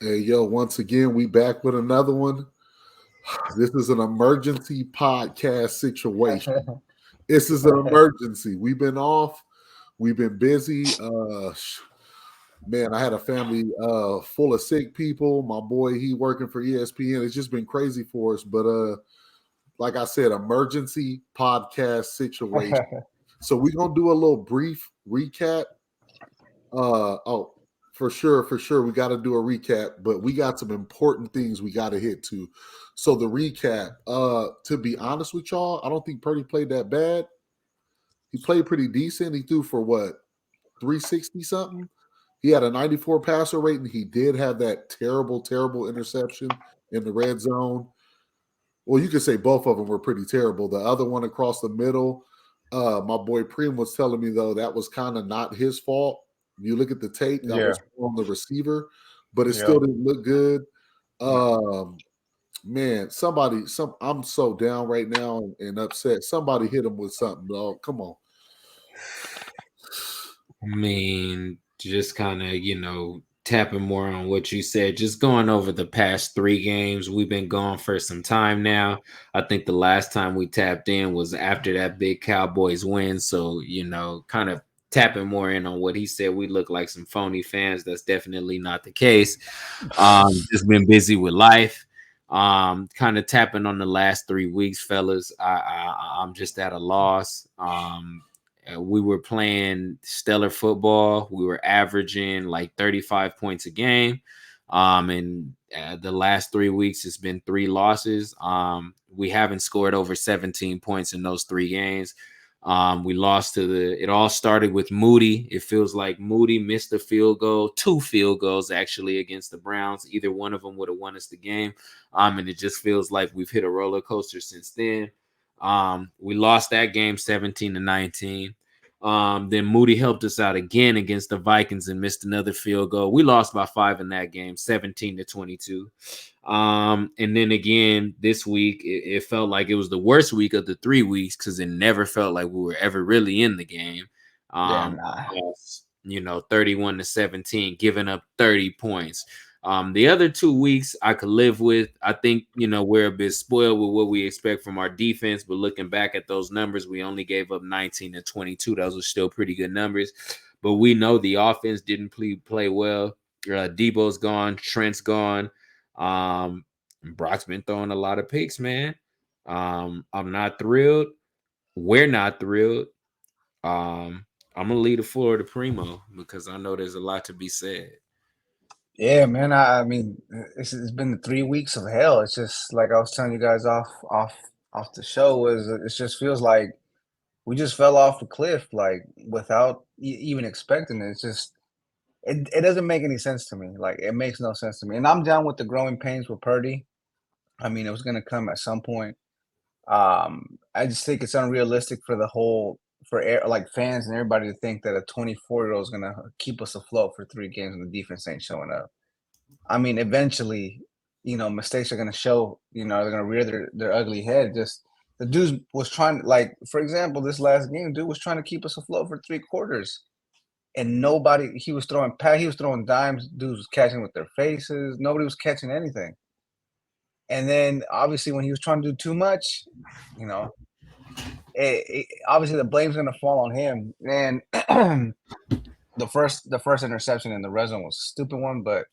Hey, yo, once again, we back with another one. This is an emergency podcast situation. This is an emergency. We've been off. We've been busy. Man, I had a family full of sick people. My boy, he working for ESPN. It's just been crazy for us. But like I said, emergency podcast situation. So we're gonna do a little brief recap. Oh, for sure, we got to do a recap, but we got some important things we got to hit to. So the recap, to be honest with y'all, I don't think Purdy played that bad. He played pretty decent. He threw for what, 360 something. He had a 94 passer rate, and he did have that terrible, terrible interception in the red zone. Well, you could say both of them were pretty terrible. The other one across the middle, my boy Preem was telling me though that was kind of not his fault. You look at the tape, that Yeah, was on the receiver, but it yeah. still didn't look good. No. Man, I'm so down right now and upset. Somebody hit him with something, dog. Come on. I mean, just kind of, tapping more on what you said, just going over the past 3 games. We've been gone for some time now. I think the last time we tapped in was after that big Cowboys win. So, kind of tapping more in on what he said. We look like some phony fans. That's definitely not the case. Just been busy with life. Kind of tapping on the last 3 weeks, fellas. I'm just at a loss. We were playing stellar football. We were averaging like 35 points a game. And the last 3 weeks, it's been 3 losses. We haven't scored over 17 points in those 3 games. We lost it all started with Moody. It feels like Moody missed a field goal, 2 field goals actually against the Browns. Either one of them would have won us the game. And it just feels like we've hit a roller coaster since then. We lost that game 17-19. Then Moody helped us out again against the Vikings and missed another field goal. We lost by 5 in that game, 17-22. And then again this week, it felt like it was the worst week of the 3 weeks because it never felt like we were ever really in the game. Yeah, nah. 31-17, giving up 30 points. The other 2 weeks I could live with. I think, we're a bit spoiled with what we expect from our defense, but looking back at those numbers, we only gave up 19-22. Those were still pretty good numbers, but we know the offense didn't play well. Debo's gone, Trent's gone. Brock's been throwing a lot of picks, man. I'm not thrilled. We're not thrilled. I'm gonna leave the floor to Primo because I know there's a lot to be said. Yeah, man. I mean, it's been the 3 weeks of hell. It's just like I was telling you guys off the show. Was it just feels like we just fell off a cliff, like without even expecting it. It's just it doesn't make any sense to me. Like it makes no sense to me. And I'm down with the growing pains with Purdy. I mean, it was gonna come at some point. I just think it's unrealistic for like fans and everybody to think that a 24-year-old is gonna keep us afloat for 3 games and the defense ain't showing up. I mean, eventually, mistakes are gonna show. They're gonna rear their ugly head. Just the dude was trying, like for example, this last game, dude was trying to keep us afloat for 3 quarters, and nobody. He was throwing dimes. Dudes was catching with their faces. Nobody was catching anything. And then obviously when he was trying to do too much, you know, obviously the blame's gonna fall on him. And the first interception in the red zone was a stupid one, but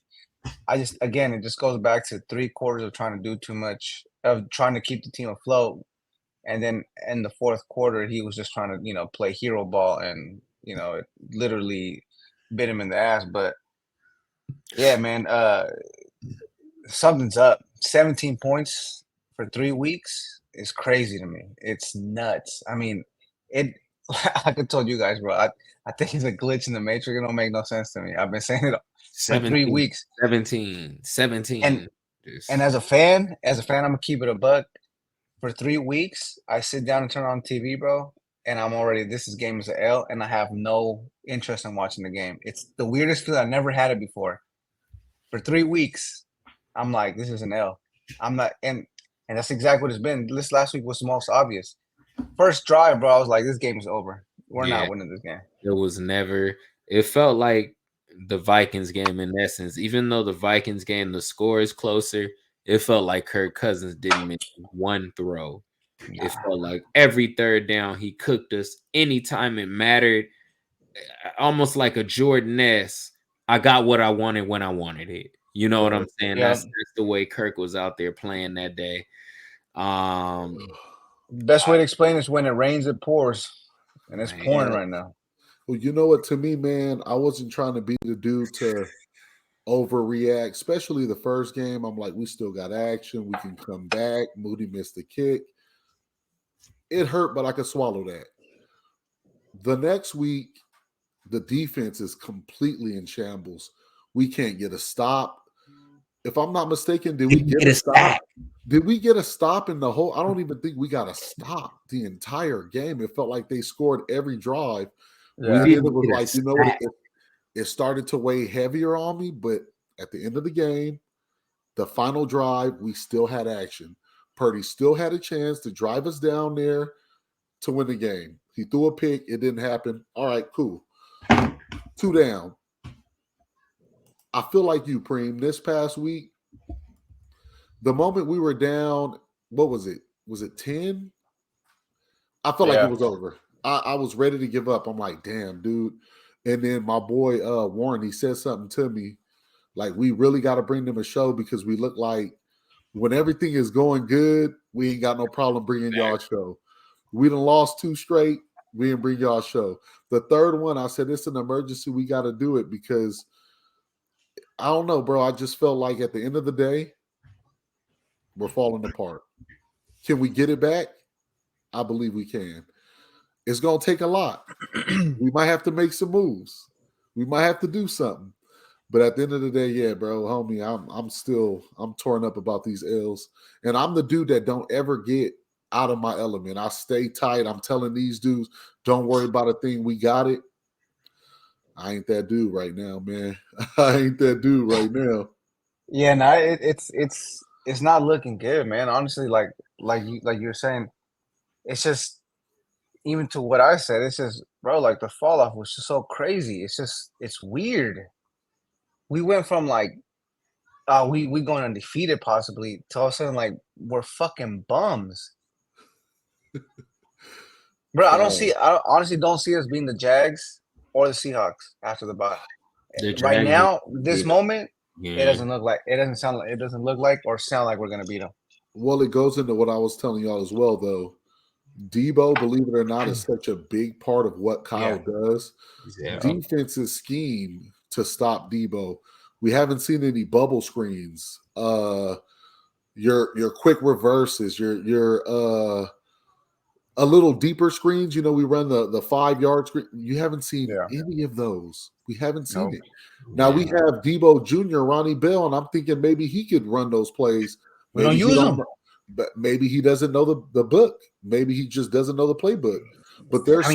it just goes back to 3 quarters of trying to do too much, of trying to keep the team afloat. And then in the fourth quarter, he was just trying to, play hero ball, and it literally bit him in the ass. But yeah, man, something's up. 17 points for 3 weeks is crazy to me. It's nuts. I mean, it. Like I told you guys, bro. I think it's a glitch in the matrix. It don't make no sense to me. I've been saying it for 3 17, weeks. 17, And 17. and as a fan, I'm gonna keep it a buck. For 3 weeks, I sit down and turn on TV, bro, and I'm already game is a L, and I have no interest in watching the game. It's the weirdest feeling. I never had it before. For 3 weeks, I'm like, this is an L. I'm not, and that's exactly what it's been. This last week was the most obvious. First drive, bro, I was like, this game is over. We're Yeah, not winning this game. it was never. It felt like the Vikings game in essence. Even though the Vikings game, the score is closer, it felt like Kirk Cousins didn't miss one throw. It felt like every third down he cooked us anytime it mattered, almost like a Jordan-esque. I got what I wanted when I wanted it. You know what I'm saying? Yeah. That's the way Kirk was out there playing that day. Best way to explain is when it rains, it pours, and it's pouring right now. Well, you know what? To me, man, I wasn't trying to be the dude to overreact, especially the first game. I'm like, we still got action. We can come back. Moody missed the kick. It hurt, but I could swallow that. The next week, the defense is completely in shambles. We can't get a stop. If I'm not mistaken, did we get a stop? Did we get a stop in the whole? I don't even think we got a stop the entire game. It felt like they scored every drive. Yeah. It was like, you know what? It started to weigh heavier on me, but at the end of the game, the final drive, we still had action. Purdy still had a chance to drive us down there to win the game. He threw a pick. It didn't happen. All right, cool. 2 down. I feel like you, Preem, this past week, the moment we were down, what was it? Was it 10? I felt like it was over. I was ready to give up. I'm like, damn, dude. And then my boy Warren, he said something to me, like, we really got to bring them a show because we look like when everything is going good, we ain't got no problem bringing y'all a show. We done lost 2 straight. We didn't bring y'all a show. The third one, I said, it's an emergency. We got to do it because I don't know, bro. I just felt like at the end of the day, we're falling apart. Can we get it back? I believe we can. It's going to take a lot. We might have to make some moves. We might have to do something. But at the end of the day, yeah, bro, homie, I'm torn up about these L's. And I'm the dude that don't ever get out of my element. I stay tight. I'm telling these dudes, don't worry about a thing. We got it. I ain't that dude right now, man. I ain't that dude right now. Yeah, no, it's not looking good, man. Honestly, like you're saying, it's just even to what I said, it's just, bro, like the fall off was just so crazy. It's weird. We went from like, we going undefeated possibly to all of a sudden like we're fucking bums. Bro, I honestly don't see us being the Jags or the Seahawks after the bye. Right now, this moment, it doesn't look like or sound like we're gonna beat them. Well, it goes into what I was telling y'all as well, though. Debo, believe it or not, is such a big part of what Kyle does. Yeah. Defense's scheme to stop Debo. We haven't seen any bubble screens. Your quick reverses, your a little deeper screens. You know, we run the 5-yard screen. You haven't seen any of those. We haven't seen it. Now we have Debo Jr., Ronnie Bell, and I'm thinking maybe he could run those plays. We don't use him. But maybe he doesn't know the book. Maybe he just doesn't know the playbook. But there's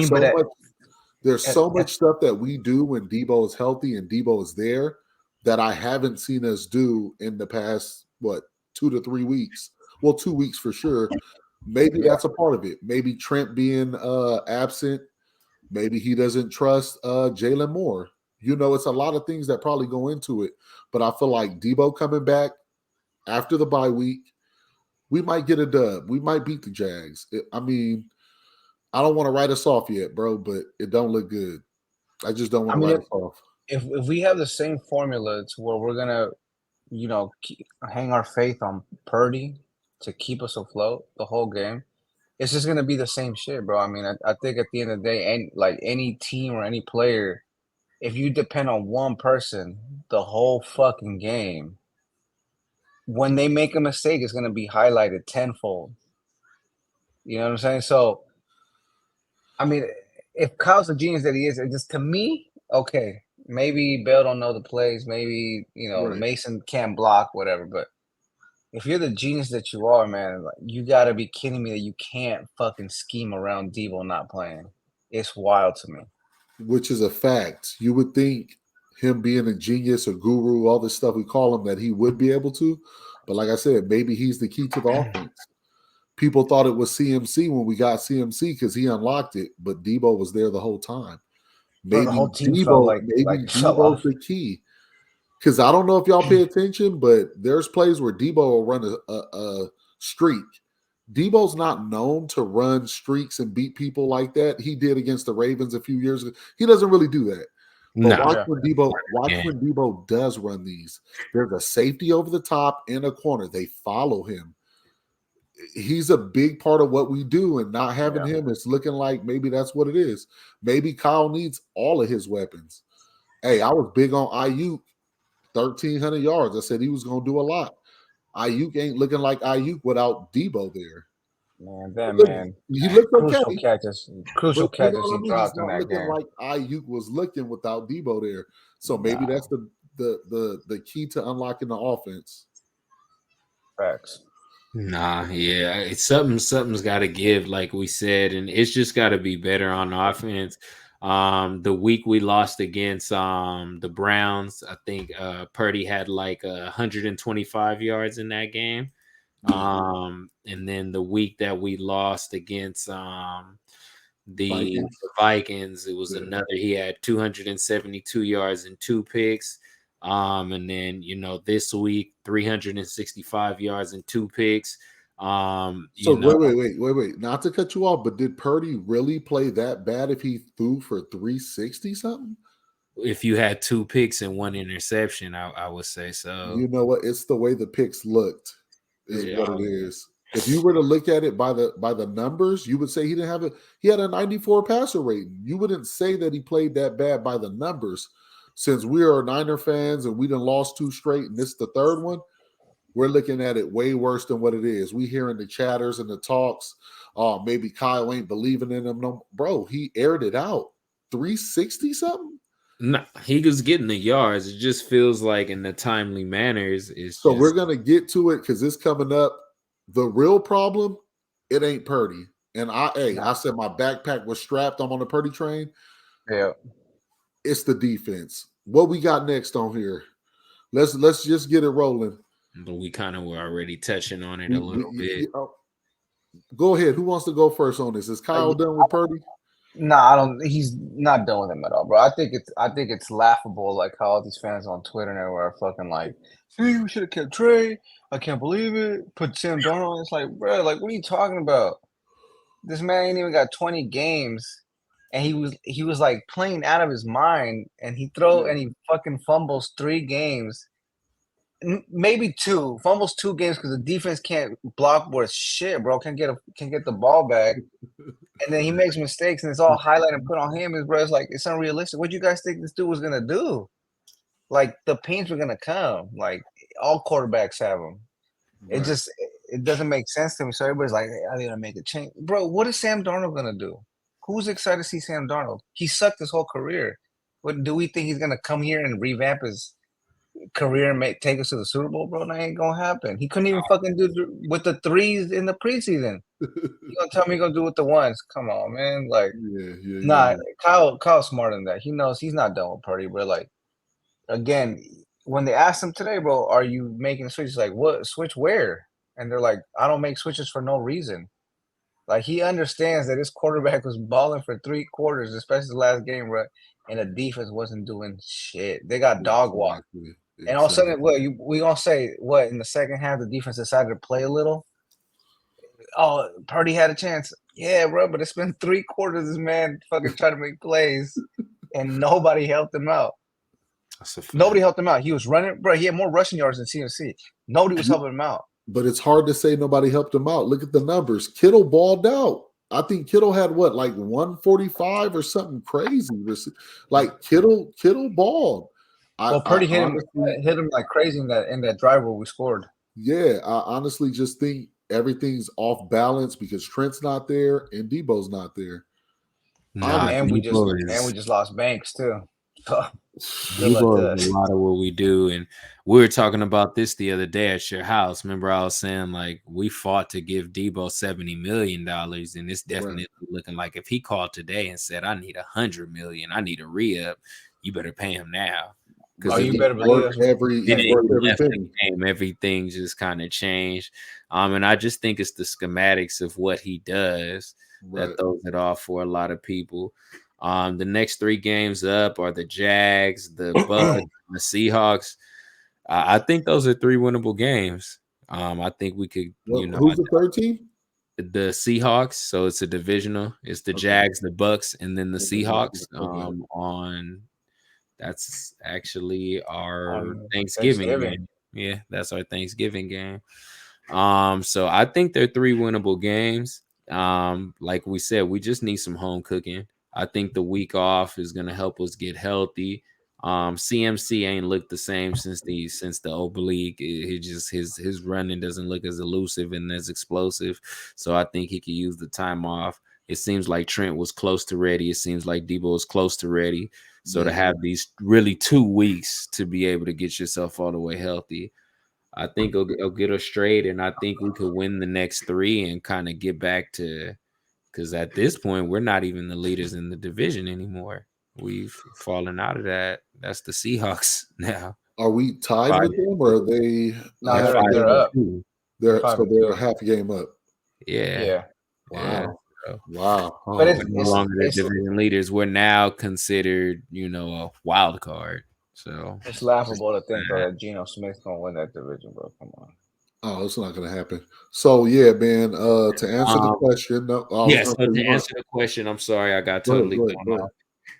so much stuff that we do when Debo is healthy and Debo is there that I haven't seen us do in the past, 2 to 3 weeks. Well, 2 weeks for sure. Maybe that's a part of it. Maybe Trent being absent. Maybe he doesn't trust Jalen Moore. You know, it's a lot of things that probably go into it. But I feel like Debo coming back after the bye week, we might get a dub. We might beat the Jags. I don't want to write us off yet, bro, but it don't look good. I just don't want to write us off. If we have the same formula to where we're gonna, hang our faith on Purdy to keep us afloat the whole game, it's just gonna be the same shit, bro. I mean, I think at the end of the day, any team or any player, if you depend on one person the whole fucking game, when they make a mistake, it's going to be highlighted tenfold. You know what I'm saying? So, I mean, if Kyle's the genius that he is, it just to me, okay, maybe Bell don't know the plays, maybe Mason can't block, whatever. But if you're the genius that you are, man, you got to be kidding me that you can't fucking scheme around Debo not playing. It's wild to me. Which is a fact. You would think him being a genius, a guru, all this stuff we call him, that he would be able to. But like I said, maybe he's the key to the offense. People thought it was CMC when we got CMC because he unlocked it, but Debo was there the whole time. maybe the whole team felt like fell Debo's off. the key. Because I don't know if y'all pay attention, but there's plays where Debo will run a streak. Debo's not known to run streaks and beat people like that. He did against the Ravens a few years ago. He doesn't really do that. But when Debo does run these. There's a safety over the top in a corner. They follow him. He's a big part of what we do, and not having him is looking like maybe that's what it is. Maybe Kyle needs all of his weapons. Hey, I was big on Ayuk, 1,300 yards. I said he was going to do a lot. Ayuk ain't looking like Ayuk without Debo there. Man, he looked okay. Crucial catches he dropped in that looking game. like Ayuk was looking without Debo there. So maybe that's the key to unlocking the offense. Facts. Something's got to give, like we said, and it's just got to be better on offense. The week we lost against the Browns, I think Purdy had like 125 yards in that game. And then the week that we lost against the Vikings, it was another. He had 272 yards and 2 picks. And then this week 365 yards and 2 picks. Wait. Not to cut you off, but did Purdy really play that bad if he threw for 360 something? If you had 2 picks and 1 interception, I would say so. You know what? It's the way the picks looked is what it is. If you were to look at it by the numbers, you would say he had a 94 passer rating. You wouldn't say that he played that bad by the numbers. Since we are Niner fans and we done lost 2 straight and this is the 3rd one, we're looking at it way worse than what it is. We hearing the chatters and the talks. Maybe Kyle ain't believing in him. No, bro, he aired it out. 360 something? No, he was getting the yards. It just feels like in the timely manners is. So we're gonna get to it because it's coming up. The real problem, it ain't Purdy. And I said my backpack was strapped. I'm on the Purdy train. Yeah. It's the defense. What we got next on here? Let's just get it rolling. But we kind of were already touching on it a little bit. Go ahead. Who wants to go first on this? Is Kyle done with Purdy? No, I don't. He's not done with him at all, bro. I think it's laughable, like how all these fans on Twitter and everywhere are fucking like, "See, we should have kept Trey. I can't believe it. Put Sam Darnold." It's like, bro, like, what are you talking about? This man ain't even got 20 games, and he was like playing out of his mind, and he fucking fumbles 3 games. Maybe 2 fumbles 2 games because the defense can't block worth shit, bro. Can't get the ball back, and then he makes mistakes, and it's all highlighted and put on him. His brother's like, it's unrealistic. What do you guys think this dude was gonna do? Like the pains were gonna come. Like all quarterbacks have them. Right. It doesn't make sense to me. So everybody's like, hey, I need to make a change, bro. What is Sam Darnold gonna do? Who's excited to see Sam Darnold? He sucked his whole career. What do we think he's gonna come here and revamp his career and take us to the Super Bowl, bro? That ain't gonna happen. He couldn't even fucking do with the 3s in the preseason. You gonna tell me he gonna do with the 1s? Come on, man. Like, Kyle's smarter than that. He knows he's not done with Purdy, bro. Like, again, when they asked him today, bro, are you making switches? Like, what switch where? And they're like, I don't make switches for no reason. Like, he understands that his quarterback was balling for 3 quarters, especially the last game, bro, and the defense wasn't doing shit. They got dog walked. Exactly. And all of a sudden, we gonna say what in the second half the defense decided to play a little? Oh, Purdy had a chance. Yeah, bro, but it's been 3 quarters. This man fucking trying to make plays, and nobody helped him out. Nobody helped him out. He was running, bro. He had more rushing yards than CMC. Nobody was helping him out. But it's hard to say nobody helped him out. Look at the numbers. Kittle balled out. I think Kittle had what, like 145 or something crazy. Like Kittle balled. Well, Purdy hit him like crazy in that drive where we scored. Yeah, I honestly just think everything's off balance because Trent's not there and Debo's not there. And we just lost Banks too. Debo is a lot of what we do, and we were talking about this the other day at your house. Remember, I was saying like we fought to give Debo $70 million, and it's definitely looking like if he called today and said, "I need $100 million, I need a re-up," you better pay him now. Because you better believe everything just kind of changed. And I just think it's the schematics of what he does that throws it off for a lot of people. The next 3 games up are the Jags, the Bucks, and the Seahawks. I think those are 3 winnable games. I think we could, who's the third team? The Seahawks. So it's a divisional. It's the Jags, the Bucks, and then the Seahawks. On that's actually our Thanksgiving game. Yeah, that's our Thanksgiving game. So I think they're 3 winnable games. Like we said, we just need some home cooking. I think the week off is gonna help us get healthy. CMC ain't looked the same since the oblique. He just his running doesn't look as elusive and as explosive. So I think he could use the time off. It seems like Trent was close to ready. It seems like Debo was close to ready. So to have these really 2 weeks to be able to get yourself all the way healthy, I think it'll get us straight, and I think we could win the next 3 and kind of get back to, because at this point we're not even the leaders in the division anymore. We've fallen out of that. That's the Seahawks now. Are we tied with them, or are they? No, they're up. They're a half game up. Yeah. Wow. Yeah. Wow. Oh, but it's no longer the division leaders. We're now considered, a wild card. So it's laughable to think that Geno Smith's gonna win that division, bro. Come on. Oh, it's not gonna happen. So yeah, man. To answer the question, no. To answer the question, I'm sorry, I got totally going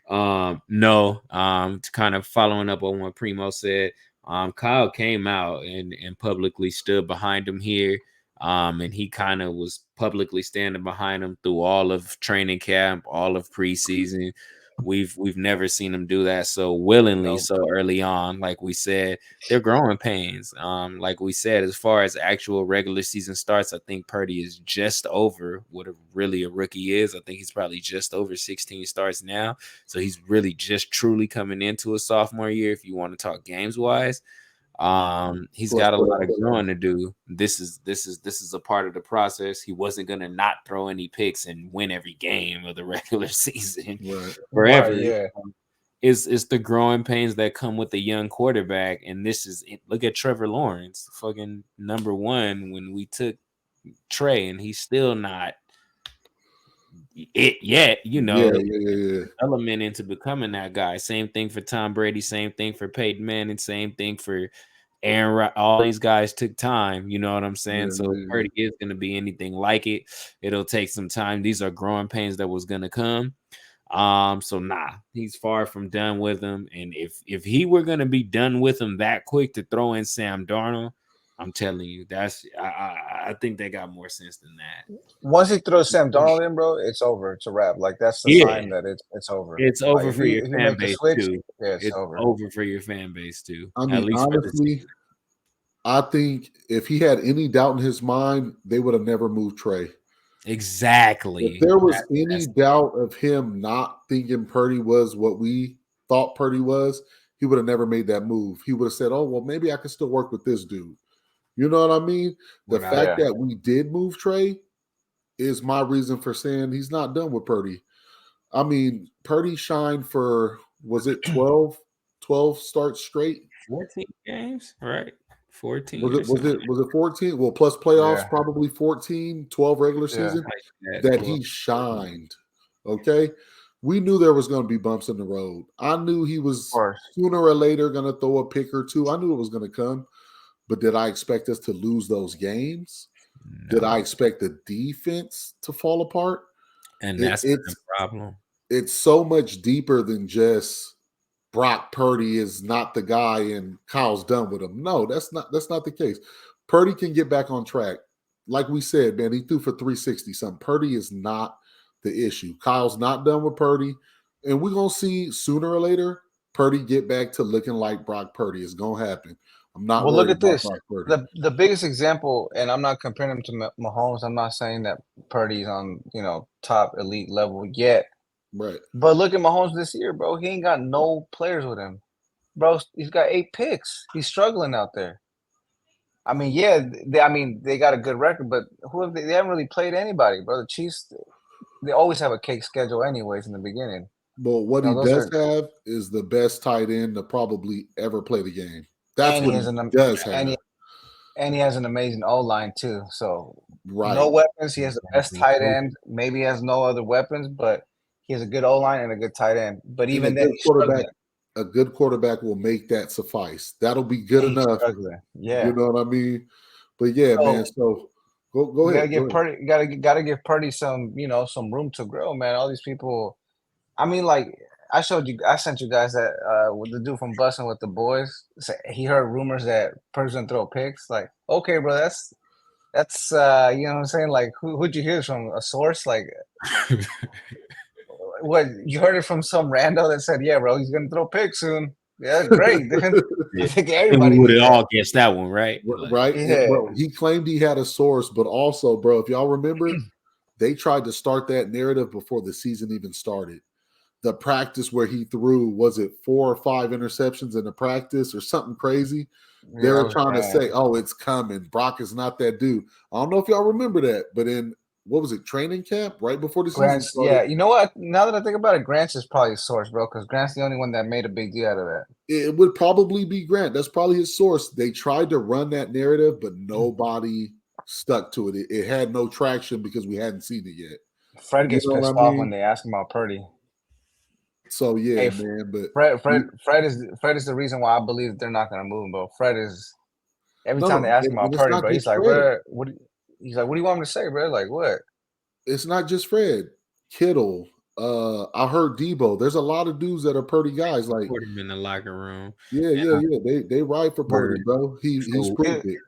off. No. To kind of following up on what Primo said, Kyle came out and publicly stood behind him here. And he kind of was publicly standing behind him through all of training camp, all of preseason. We've never seen him do that so willingly, so early on. Like we said, they're growing pains. Like we said, as far as actual regular season starts, I think Purdy is just over what really a rookie is. I think he's probably just over 16 starts now. So he's really just truly coming into a sophomore year, if you want to talk games wise. He's got a lot of growing to do. This is a part of the process. He wasn't gonna not throw any picks and win every game of the regular season forever. Yeah. It's the growing pains that come with a young quarterback, and this is it. Look at Trevor Lawrence, fucking number 1 when we took Trey, and he's still not it yet, element into becoming that guy. Same thing for Tom Brady, same thing for Peyton Manning, same thing for Aaron. All these guys took time, you know what I'm saying? So if Purdy is going to be anything like it, it'll take some time. These are growing pains that was going to come. So he's far from done with him. And if he were going to be done with him that quick to throw in Sam Darnold, I'm telling you, I think they got more sense than that. Once he throws Sam Darnold in, bro, it's over. It's a wrap. Like that's the sign that it's over. It's over for your fan base too. Yeah, it's over for your fan base too. I mean, honestly, I think if he had any doubt in his mind, they would have never moved Trey. Exactly. If there was any doubt of him not thinking Purdy was what we thought Purdy was, he would have never made that move. He would have said, "Oh, well, maybe I can still work with this dude." You know what I mean? The fact that we did move Trey is my reason for saying he's not done with Purdy. I mean, Purdy shined for, was it 12 starts straight? 14 games, right? 14. Was it 14? Well, plus playoffs, probably 14, 12 regular season that he shined. Okay. We knew there was going to be bumps in the road. I knew he was sooner or later going to throw a pick or two. I knew it was going to come. But did I expect us to lose those games? No. Did I expect the defense to fall apart? And that's the problem. It's so much deeper than just Brock Purdy is not the guy and Kyle's done with him. No, that's not the case. Purdy can get back on track. Like we said, man, he threw for 360 something. Purdy is not the issue. Kyle's not done with Purdy. And we're going to see sooner or later Purdy get back to looking like Brock Purdy. It's going to happen. I'm not. Well, look at this. The biggest example, and I'm not comparing him to Mahomes. I'm not saying that Purdy's on top elite level yet. Right. But look at Mahomes this year, bro. He ain't got no players with him, bro. He's got 8 picks. He's struggling out there. I mean, they got a good record, but they haven't really played anybody, bro. The Chiefs, they always have a cake schedule, anyways, in the beginning. But what he does have is the best tight end to probably ever play the game. That's what he does have. And he has an amazing O-line, too. So, no weapons. He has the best tight end. Maybe he has no other weapons, but he has a good O line and a good tight end. But And even then, he's struggling. a good quarterback will make that suffice. That'll be good He's enough. struggling. Yeah. You know what I mean? But yeah, man. So go ahead. Purdy, gotta give Purdy some, some room to grow, man. All these people. I mean, like I sent you guys that with the dude from Bussin' with the Boys. He heard rumors that Purdy's gonna throw picks. Like, okay, bro, that's you know what I'm saying? Like, who'd you hear from? A source? Like, what, you heard it from some rando that said, yeah, bro, he's gonna throw picks soon. Yeah, great. I think everybody we would have all guessed that one, right? Right. Yeah. And, bro, he claimed he had a source, but also, bro, if y'all remember, they tried to start that narrative before the season even started. The practice where he threw, was it 4 or 5 interceptions in the practice or something crazy? They were trying to say, oh, it's coming. Brock is not that dude. I don't know if y'all remember that, but in, what was it, training camp right before the season started? Yeah, you know what? Now that I think about it, Grant's is probably a source, bro, because Grant's the only one that made a big deal out of that. It would probably be Grant. That's probably his source. They tried to run that narrative, but nobody stuck to it. It had no traction because we hadn't seen it yet. Fred gets pissed off when they ask him about Purdy. So yeah, man. But Fred is the reason why I believe they're not going to move him, bro. Fred is every time they ask him about Purdy, bro, he's like, bro, he's like, what do you want me to say, bro? Like, what? It's not just Fred. Kittle. I heard Debo. There's a lot of dudes that are Purdy guys. Like, put him in the locker room. Yeah. They ride for Purdy, bro. He's proved it.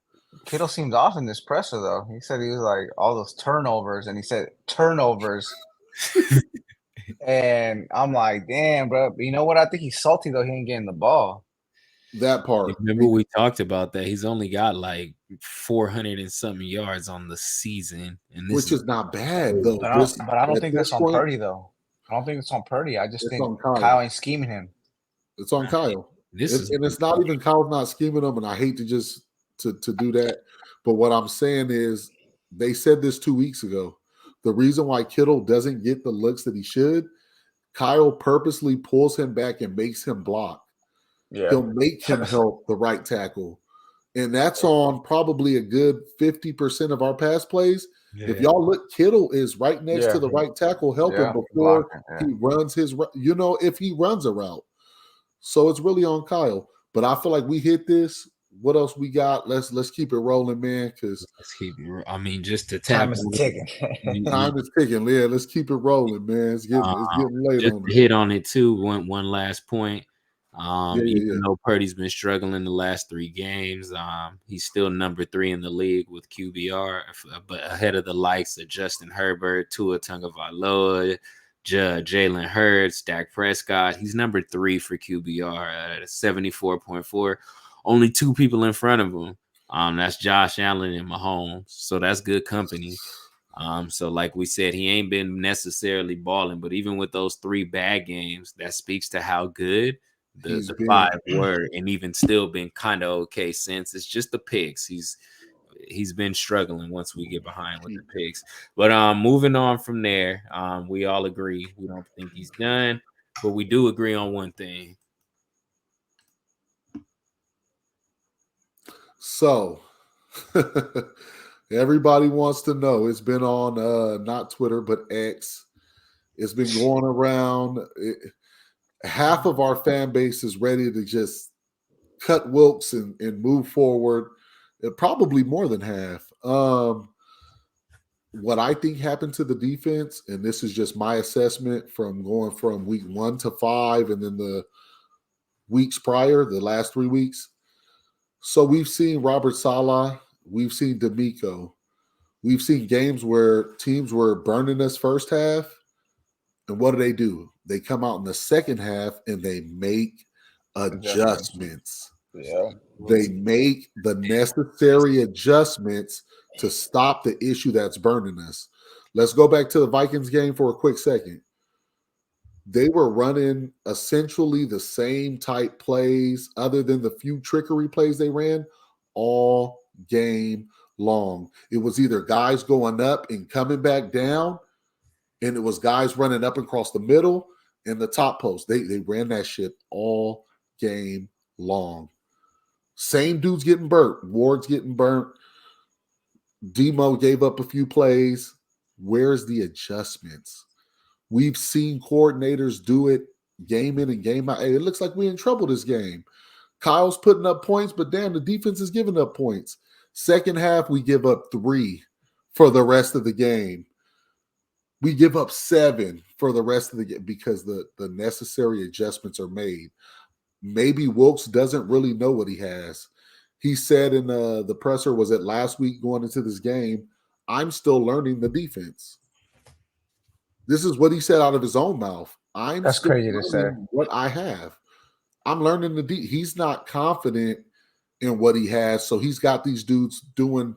Kittle seems off in this presser, though. He said he was like all those turnovers, and he said turnovers. And I'm like, damn, bro. But you know what? I think he's salty though. He ain't getting the ball. That part. Remember we talked about that. He's only got like 400 and something yards on the season, and which is not bad though. But I don't think that's on Purdy though. I don't think it's on Purdy. I just think Kyle ain't scheming him. It's on Kyle. It's not even Kyle's not scheming him, and I hate to just to do that. But what I'm saying is, they said this 2 weeks ago. The reason why Kittle doesn't get the looks that he should, Kyle purposely pulls him back and makes him block. Yeah. He'll make him help the right tackle. And that's on probably a good 50% of our pass plays. Yeah. If y'all look, Kittle is right next to the right tackle helping before he runs his, if he runs a route. So it's really on Kyle. But I feel like we hit this. What else we got? Let's keep it rolling, man. Because just to tap. Time is ticking. Time is ticking. Yeah, let's keep it rolling, man. It's getting late just on to hit on it too. One last point. Even though Purdy's been struggling the last 3 games, he's still number 3 in the league with QBR, but ahead of the likes of Justin Herbert, Tua Tagovailoa, Jalen Hurts, Dak Prescott. He's number 3 for QBR at 74.4. Only 2 people in front of him. That's Josh Allen and Mahomes. So that's good company. So like we said, he ain't been necessarily balling, but even with those 3 bad games, that speaks to how good the 5 were, and even still been kind of okay since. It's just the picks. He's been struggling once we get behind with the picks. But moving on from there, we all agree we don't think he's done, but we do agree on one thing. So everybody wants to know. It's been on not Twitter but X. It's been going around. Half of our fan base is ready to just cut Wilks and move forward. Probably more than half. What I think happened to the defense, and this is just my assessment from going from week 1 to 5 and then the weeks prior, the last 3 weeks. So we've seen Robert Saleh, we've seen D'Amico, we've seen games where teams were burning us first half, and what do? They come out in the second half and they make adjustments. Yeah. They make the necessary adjustments to stop the issue that's burning us. Let's go back to the Vikings game for a quick second. They were running essentially the same type plays other than the few trickery plays they ran all game long. It was either guys going up and coming back down, and it was guys running up across the middle and the top post. They ran that shit all game long. Same dudes getting burnt. Ward's getting burnt. Demo gave up a few plays. Where's the adjustments? We've seen coordinators do it game in and game out. Hey, it looks like we're in trouble this game. Kyle's putting up points, but damn, the defense is giving up points. Second half, we give up 3 for the rest of the game. We give up 7 for the rest of the game because the necessary adjustments are made. Maybe Wilkes doesn't really know what he has. He said in the presser, was it last week going into this game, I'm still learning the defense. This is what he said out of his own mouth. That's crazy to say. What I have. I'm learning the deep. He's not confident in what he has, so he's got these dudes doing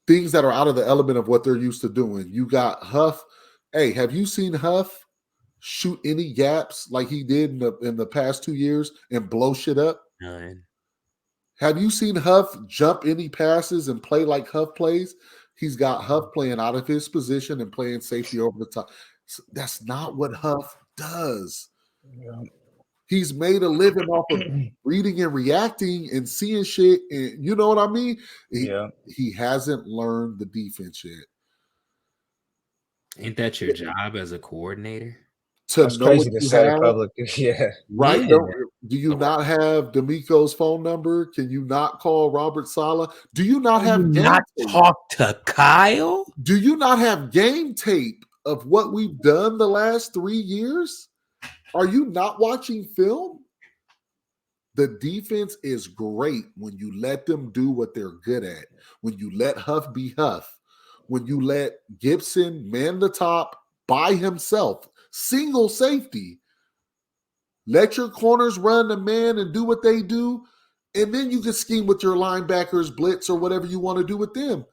things that are out of the element of what they're used to doing. You got Huff. Hey, have you seen Huff shoot any gaps like he did in the past 2 years and blow shit up? None. Have you seen Huff jump any passes and play like Huff plays? He's got Huff playing out of his position and playing safety over the top. That's not what Huff does. Yeah. He's made a living off of reading and reacting and seeing shit. And you know what I mean? He hasn't learned the defense yet. Ain't that your job as a coordinator? That's crazy to say publicly. Yeah. Right. Yeah. Do you not have D'Amico's phone number? Can you not call Robert Saleh? Do you not have not talk to Kyle? Do you not have game tape of what we've done the last 3 years? Are you not watching film? The defense is great when you let them do what they're good at. When you let Huff be Huff. When you let Gibson man the top by himself. Single safety. Let your corners run the man and do what they do. And then you can scheme with your linebackers, blitz, or whatever you want to do with them.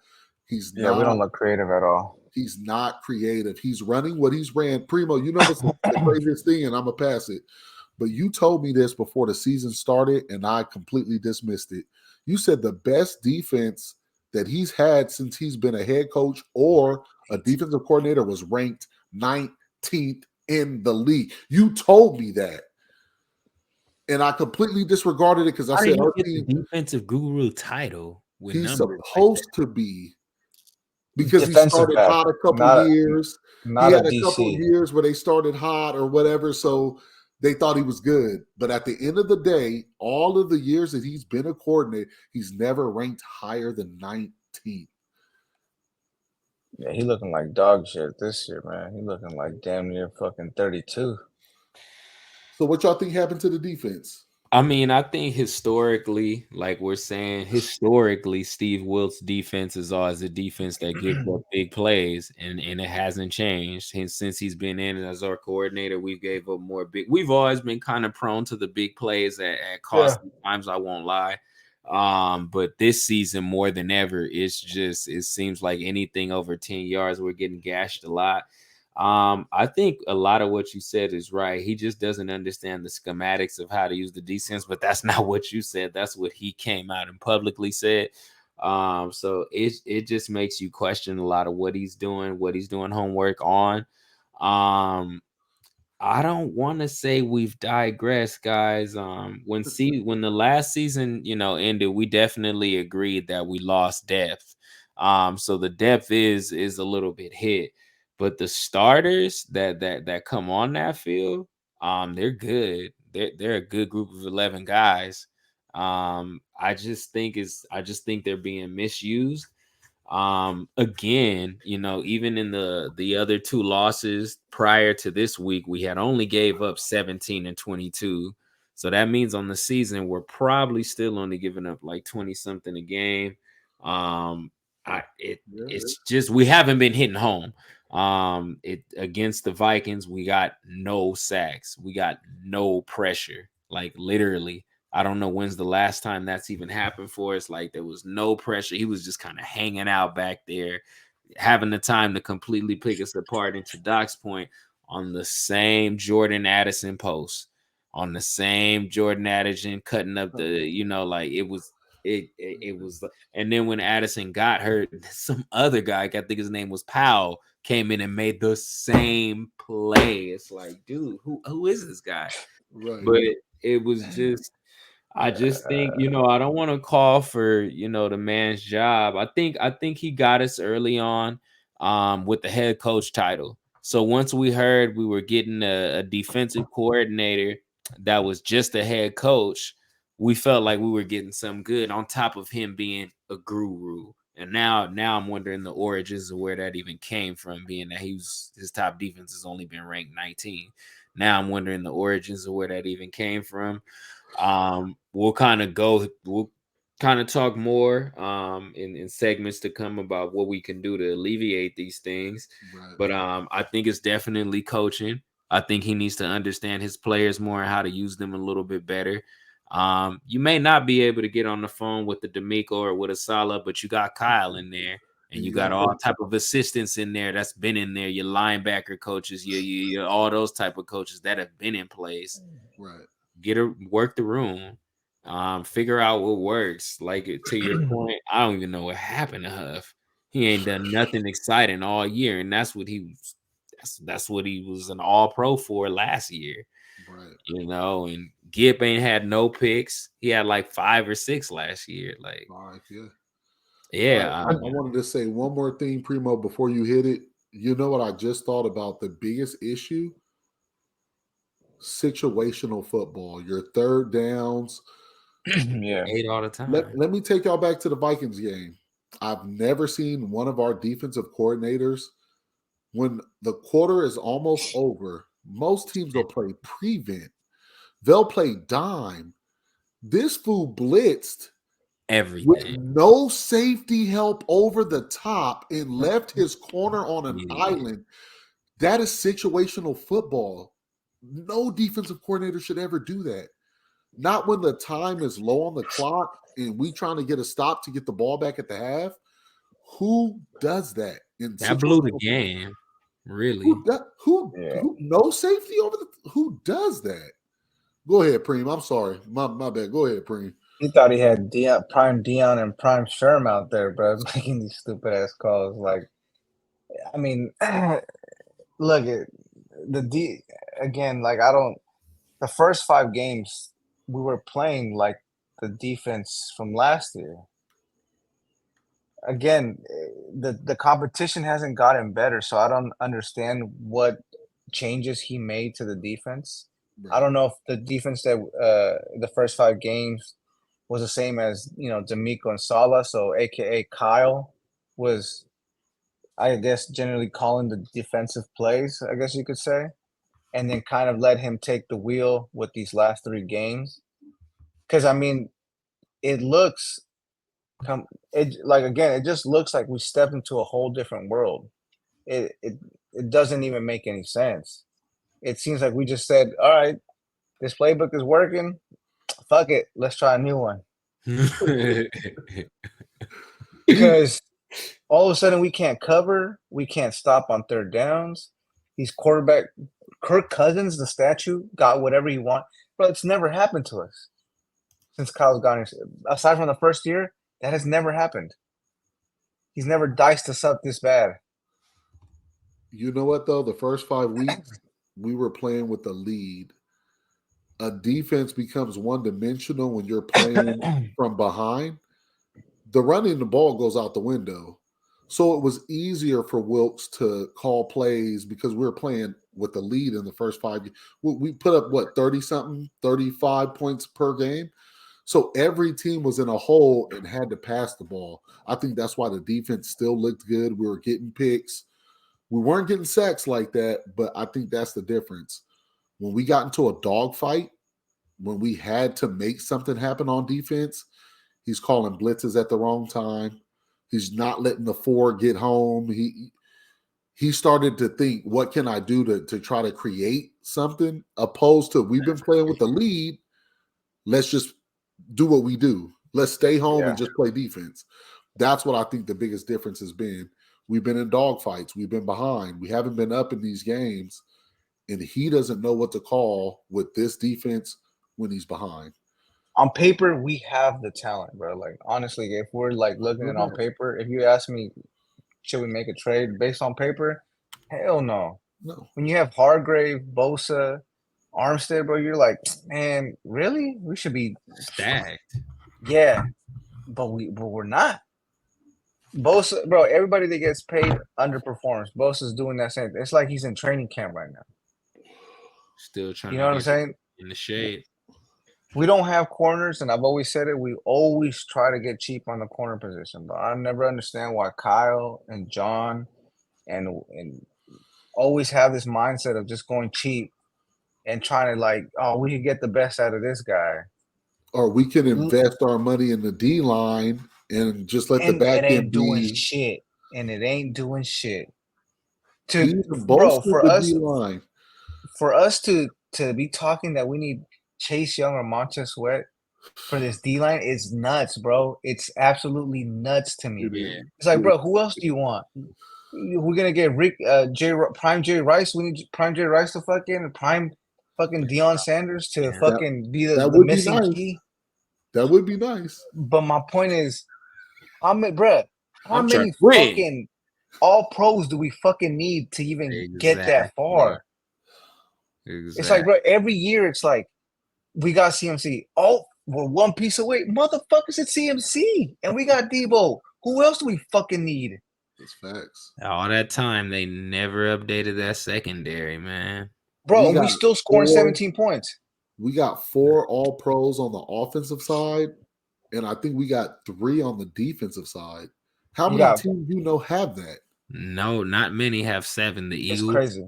We don't look creative at all. He's not creative. He's running what he's ran. Primo, you know what's the craziest thing, and I'm going to pass it. But you told me this before the season started, and I completely dismissed it. You said the best defense that he's had since he's been a head coach or a defensive coordinator was ranked 19th in the league. You told me that. And I completely disregarded it because I said, the defensive guru title. He's supposed to be. Because he started hot a couple of years. He had a couple of years where they started hot or whatever, so they thought he was good. But at the end of the day, all of the years that he's been a coordinator, he's never ranked higher than 19th. Yeah, he looking like dog shit this year, man. He looking like damn near fucking 32. So what y'all think happened to the defense? I mean, I think historically, like we're saying, Steve Wilkes' defense is always a defense that gives up big plays, and it hasn't changed since he's been in as our coordinator. We gave up more big. We've always been kind of prone to the big plays at costly times. I won't lie, but this season more than ever, it seems like anything over 10 yards, we're getting gashed a lot. I think a lot of what you said is right. He just doesn't understand the schematics of how to use the defense, but that's not what you said. That's what he came out and publicly said. So it just makes you question a lot of what he's doing homework on. I don't want to say we've digressed, guys. When the last season, ended, we definitely agreed that we lost depth. So the depth is a little bit hit. But the starters that come on that field, they're good. They're a good group of 11 guys. I just think they're being misused. Again, even in the other 2 losses prior to this week, we had only gave up 17 and 22. So that means on the season, we're probably still only giving up like 20 something a game. It's just we haven't been hitting home. Against the Vikings, we got no sacks. We got no pressure. Like literally, I don't know when's the last time that's even happened for us. Like there was no pressure. He was just kind of hanging out back there, having the time to completely pick us apart. And to Doc's point, on the same Jordan Addison post, on the same Jordan Addison cutting up the, like it was. It was, and then when Addison got hurt, some other guy, I think his name was Powell, came in and made the same play. It's like, dude, who is this guy? Right. But it was just, I just think, I don't want to call for, the man's job. I think he got us early on with the head coach title. So once we heard we were getting a defensive coordinator that was just a head coach, we felt like we were getting something good on top of him being a guru. And now I'm wondering the origins of where that even came from, being that his top defense has only been ranked 19. Now I'm wondering the origins of where that even came from. We'll kind of talk more in segments to come about what we can do to alleviate these things. Right. But I think it's definitely coaching. I think he needs to understand his players more and how to use them a little bit better. You may not be able to get on the phone with the D'Amico or with a Salah, but you got Kyle in there, and you got all type of assistants in there that's been in there. Your linebacker coaches, your all those type of coaches that have been in place. Right. Work the room. Figure out what works. Like, to your point, I don't even know what happened to Huff. He ain't done nothing exciting all year, and that's what he was an all-pro for last year. Right. You know, and Gipp ain't had no picks. He had like 5 or 6 last year. Like 5, yeah. Yeah. I wanted to say one more thing, Primo, before you hit it. You know what I just thought about? The biggest issue? Situational football. Your third downs. Yeah. 8 all the time. Let me take y'all back to the Vikings game. I've never seen one of our defensive coordinators, when the quarter is almost over, most teams will play prevent. They'll play dime. This fool blitzed everything with no safety help over the top and left his corner on an island. That is situational football. No defensive coordinator should ever do that. Not when the time is low on the clock and we trying to get a stop to get the ball back at the half. Who does that? That blew the game. Really? Who no safety over who does that? Go ahead, Preem. I'm sorry. My bad. Go ahead, Preem. He thought he had Prime Dion and Prime Sherm out there, bro, making these stupid ass calls. Like, I mean, look at again. Like, the first 5 games we were playing like the defense from last year. Again, the competition hasn't gotten better, so I don't understand what changes he made to the defense. Right. I don't know if the defense that the first 5 games was the same as, D'Amico and Salah, so AKA Kyle was, I guess, generally calling the defensive plays, I guess you could say, and then kind of let him take the wheel with these last 3 games. Because, I mean, it looks it just looks like we stepped into a whole different world. It doesn't even make any sense. It seems like we just said, all right, this playbook is working. Fuck it. Let's try a new one. Because all of a sudden we can't cover. We can't stop on third downs. These quarterback, Kirk Cousins, the statue, got whatever he wants. But it's never happened to us since Kyle's gone. Aside from the first year, that has never happened. He's never diced us up this bad. You know what, though? The first 5 weeks, we were playing with the lead. A defense becomes one-dimensional when you're playing from behind. The running the ball goes out the window. So it was easier for Wilks to call plays because we were playing with the lead in the first 5 games. We put up, 30-something, 35 points per game? So every team was in a hole and had to pass the ball. I think that's why the defense still looked good. We were getting picks. We weren't getting sacks like that, but I think that's the difference. When we got into a dogfight, when we had to make something happen on defense, he's calling blitzes at the wrong time. He's not letting the 4 get home. He started to think, what can I do to try to create something, opposed to we've been playing with the lead. Let's just do what we do. Let's stay home and just play defense. That's what I think the biggest difference has been. We've been in dogfights. We've been behind. We haven't been up in these games. And he doesn't know what to call with this defense when he's behind. On paper, we have the talent, bro. Like, honestly, if we're looking at it on paper, if you ask me, should we make a trade based on paper? Hell no. No. When you have Hargrave, Bosa, Armstead, bro, you're like, man, really? We should be stacked. Yeah, but we're not. Bosa, bro, everybody that gets paid underperforms. Bosa's doing that same. It's like he's in training camp right now. Still trying You know to what I'm get saying? in the shade. We don't have corners, and I've always said it. We always try to get cheap on the corner position, but I never understand why Kyle and John and always have this mindset of just going cheap and trying to like, oh, we can get the best out of this guy. Or we can invest our money in the D line and just let the back it ain't end doing be. shit. And it ain't doing shit. Even Bro, the D line. For us to be talking that we need Chase Young or Montez Sweat for this D line is nuts, bro. It's absolutely nuts to me. Yeah. It's like, bro, who else do you want? We're gonna get Prime J Rice. We need Prime J Rice to fucking Deion Sanders to fucking be the missing key. That would be nice. But my point is, how many fucking all pros do we fucking need to even get that far? Exactly. It's like, bro, every year it's like we got CMC. Oh, we're one piece away. Motherfuckers at CMC. And we got Debo. Who else do we fucking need? It's facts. All that time they never updated that secondary, man. Bro, we still scoring 17 points. We got 4 all pros on the offensive side, and I think we got 3 on the defensive side. How many teams you know have that? No, not many have 7. The Eagles. It's crazy.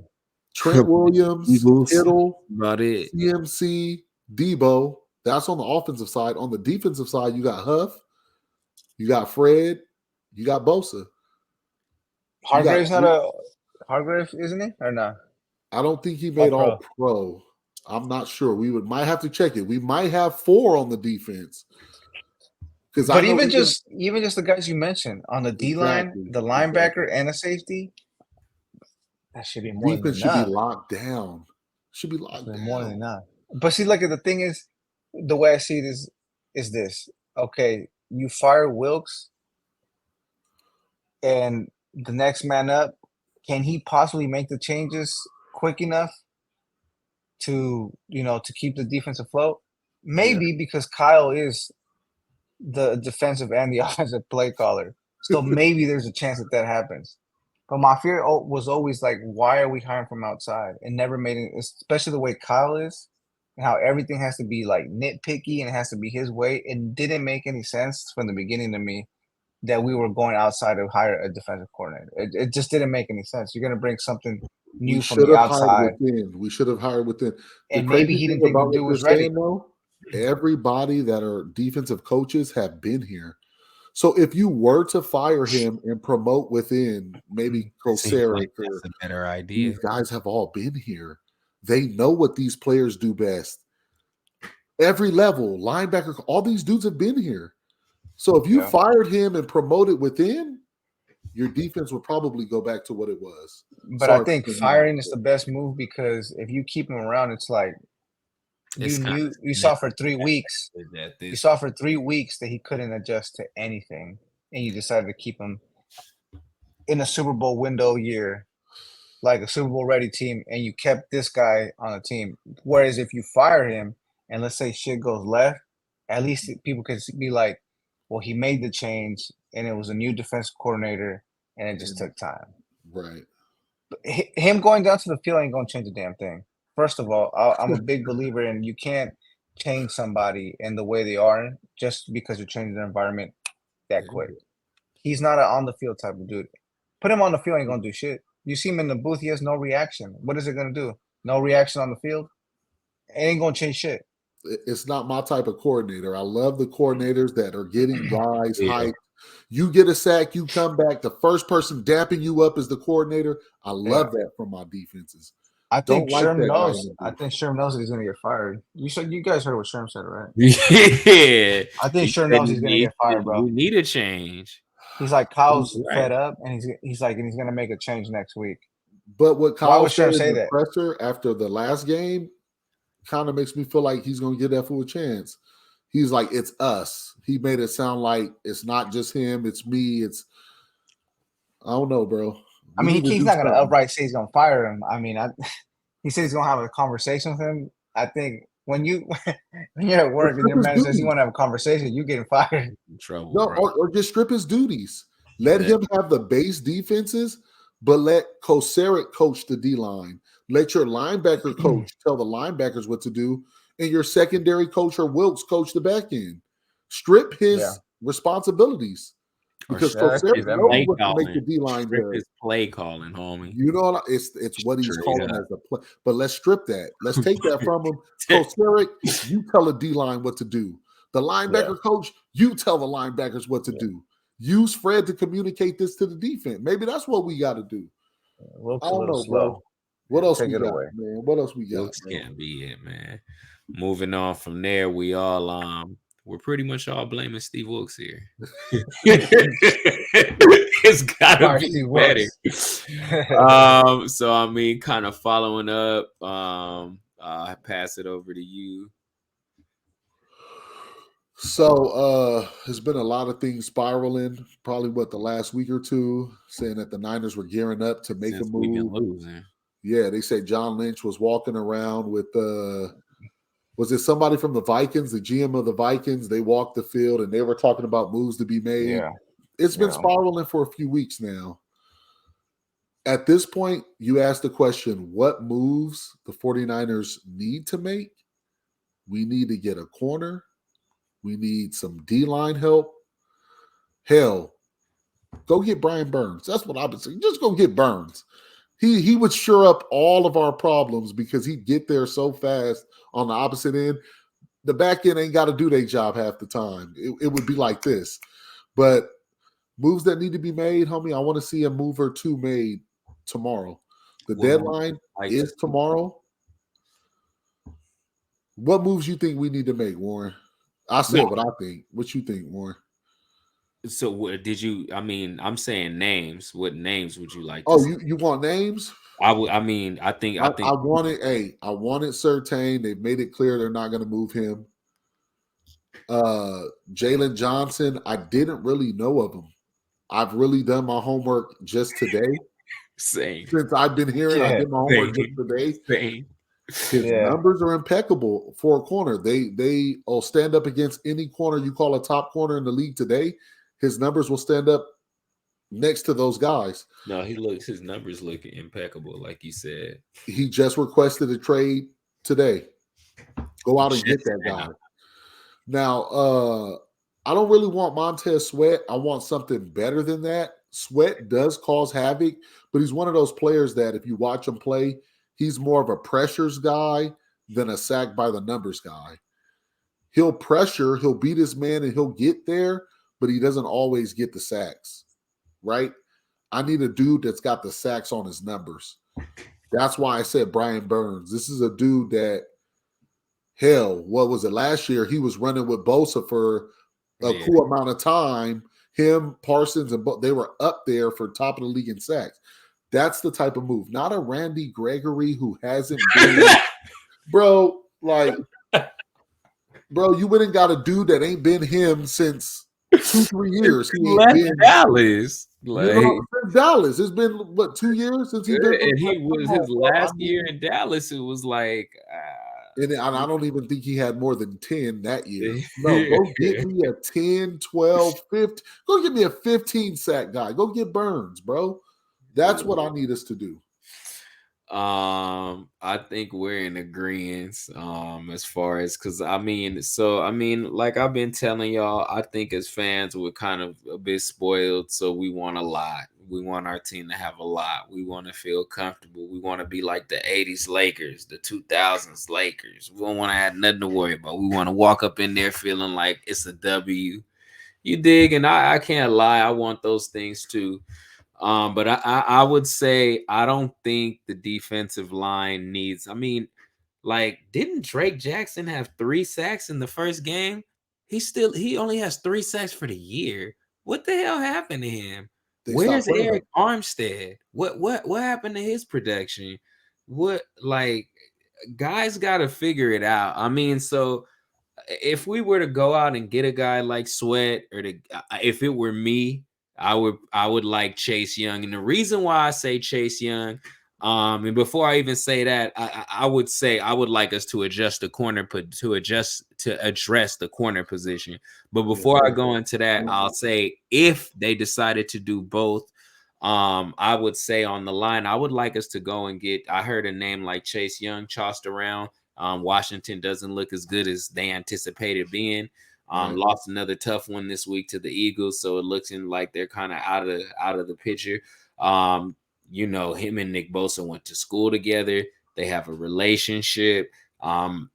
Trent Williams, Kittle, about it. CMC, Debo. That's on the offensive side. On the defensive side, you got Huff, you got Fred, you got Bosa. Hargrave's Hargrave, isn't he? Or not? I don't think he made all pro. I'm not sure. We might have to check it. We might have 4 on the defense. But even just the guys you mentioned on the D line, the linebacker, and a safety, that should be more than enough. Defense should be locked down. Should be locked down. More than enough. But see, like the thing is, the way I see it is this. Okay, you fire Wilkes, and the next man up, can he possibly make the changes quick enough to keep the defense afloat? Maybe because Kyle is the defensive and the offensive play caller. So maybe there's a chance that happens. But my fear was always like, why are we hiring from outside? And never made it, especially the way Kyle is and how everything has to be like nitpicky and it has to be his way. It didn't make any sense from the beginning to me that we were going outside to hire a defensive coordinator. It just didn't make any sense. You're going to bring something new from the outside. We should have hired within. And maybe he didn't think the dude was ready. Everybody that are defensive coaches have been here. So if you were to fire him and promote within, maybe Kocurek, that's a better idea. These guys have all been here. They know what these players do best. Every level, linebacker, all these dudes have been here. So if you fired him and promoted within, your defense would probably go back to what it was. But I think firing is the best move because if you keep him around, it's like you saw for 3 weeks. You saw for 3 weeks that he couldn't adjust to anything, and you decided to keep him in a Super Bowl window year, like a Super Bowl ready team, and you kept this guy on the team. Whereas if you fire him and let's say shit goes left, at least people can be like, well, he made the change, and it was a new defensive coordinator, and it just took time. Right. But him going down to the field ain't going to change a damn thing. First of all, I'm a big believer in you can't change somebody in the way they are just because you're changing their environment that quick. He's not an on-the-field type of dude. Put him on the field, ain't going to do shit. You see him in the booth, he has no reaction. What is it going to do? No reaction on the field? It ain't going to change shit. It's not my type of coordinator. I love the coordinators that are getting guys hyped. You get a sack, you come back. The first person dapping you up is the coordinator. I love that from my defenses. I think Sherm knows. I think Sherm knows that he's going to get fired. You guys heard what Sherm said, right? Yeah. I think Sherm knows he's going to get fired, bro. We need a change. He's like, Kyle's fed up, and he's going to make a change next week. But what Kyle said in the presser after the last game kind of makes me feel like he's going to get that full chance. He's like, it's us. He made it sound like it's not just him, it's me. I don't know, bro. I mean, he's not going to outright say he's going to fire him. I mean, he said he's going to have a conversation with him. I think when you're at work and your manager says you want to have a conversation, you getting fired. In trouble. No, or just strip his duties. Let him have the base defenses, but let Kocurek coach the D-line. Let your linebacker coach tell the linebackers what to do, and your secondary coach or Wilkes coach the back end. Strip his responsibilities. Because Kocurek knows what to make the D-line do. His play calling, homie. You know, it's what he's calling as a play. But let's strip that. Let's take that from him. Kocurek, you tell a D-line what to do. The linebacker coach, you tell the linebackers what to do. Use Fred to communicate this to the defense. Maybe that's what we got to do. I don't know, bro. What else we got, man? What else we got? Wilkes can't be it, man. Moving on from there, we're pretty much all blaming Steve Wilkes here. It's gotta be better. So I mean, kind of following up. I pass it over to you. So there's been a lot of things spiraling, probably the last week or two, saying that the Niners were gearing up to make a move. We've been losing. Yeah, they said John Lynch was walking around with was it somebody from the Vikings, the GM of the Vikings? They walked the field and they were talking about moves to be made. Yeah. It's been spiraling for a few weeks now. At this point, you ask the question, what moves the 49ers need to make? We need to get a corner. We need some D-line help. Hell, go get Brian Burns. That's what I've been saying. Just go get Burns. He would shore up all of our problems because he'd get there so fast on the opposite end. The back end ain't got to do their job half the time. It would be like this. But moves that need to be made, homie, I want to see a move or two made tomorrow. The deadline is tomorrow. What moves you think we need to make, Warren? I said what I think. What you think, Warren? So what did you? I mean, I'm saying names. What names would you like? You want names? I think I wanted. I wanted Surtain. They've made it clear they're not going to move him. Jalen Johnson. I didn't really know of him. I've really done my homework just today. Same. Since I've been here, I did my homework just today. Same. His numbers are impeccable for a corner. They'll stand up against any corner you call a top corner in the league today. His numbers will stand up next to those guys. No, his numbers look impeccable, like you said. He just requested a trade today. Go out and get that guy. Now, I don't really want Montez Sweat. I want something better than that. Sweat does cause havoc, but he's one of those players that if you watch him play, he's more of a pressures guy than a sack by the numbers guy. He'll pressure, he'll beat his man, and he'll get there, but he doesn't always get the sacks, right? I need a dude that's got the sacks on his numbers. That's why I said Brian Burns. This is a dude that, hell, what was it last year? He was running with Bosa for a cool amount of time. Him, Parsons, and they were up there for top of the league in sacks. That's the type of move. Not a Randy Gregory who hasn't been – bro, you went and got a dude that ain't been him since 2-3 years. He ain't been Dallas. Since Dallas. It's been, 2 years since he's been – and he was his last year in Dallas. It was like and I don't even think he had more than 10 that year. No, go get me a 10, 12, 15. Go get me a 15-sack guy. Go get Burns, bro. That's what I need us to do. I think we're in agreement as far as because like I've been telling y'all, I think as fans we're kind of a bit spoiled, so we want a lot. We want our team to have a lot. We want to feel comfortable. We want to be like the 80s Lakers, the 2000s Lakers. We don't want to have nothing to worry about. We want to walk up in there feeling like it's a W. You dig? And I can't lie. I want those things too. But I would say I don't think the defensive line needs. I mean, like, didn't Drake Jackson have 3 sacks in the first game? He only has 3 sacks for the year. What the hell happened to him? Where's Eric Armstead? What happened to his production? Guys got to figure it out. I mean, so if we were to go out and get a guy like Sweat, if it were me, I would like Chase Young. And the reason why I say Chase Young, And before I even say that, I would say I would like us to adjust the corner to address the corner position. But before I go into that, I'll say if they decided to do both, I would say on the line, I would like us to go and get. I heard a name like Chase Young tossed around. Washington doesn't look as good as they anticipated being. Lost another tough one this week to the Eagles, so it looks like they're kind of out of the picture. You know, him and Nick Bosa went to school together. They have a relationship.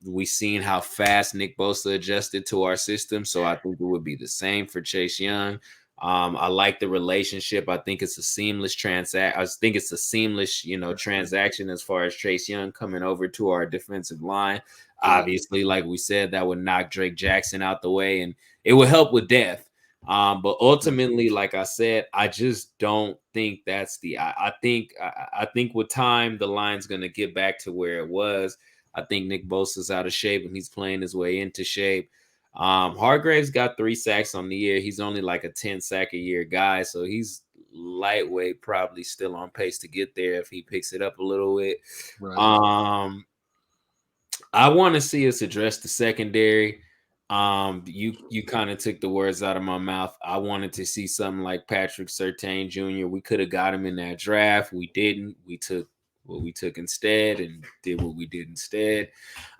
We seen how fast Nick Bosa adjusted to our system, so I think it would be the same for Chase Young. I like the relationship. I think it's a seamless transaction. I think it's a seamless, transaction as far as Chase Young coming over to our defensive line. Obviously, like we said, that would knock Drake Jackson out the way, and it would help with depth. But ultimately, like I said, I just don't think that's I think with time, the line's going to get back to where it was. I think Nick Bosa's out of shape and he's playing his way into shape. Hargrave's got 3 sacks on the year. He's only like a 10 sack a year guy. So he's lightweight, probably still on pace to get there if he picks it up a little bit. Right. I want to see us address the secondary. You kind of took the words out of my mouth. I wanted to see something like Patrick Surtain Jr. We could have got him in that draft. We didn't. We took what we took instead and did what we did instead.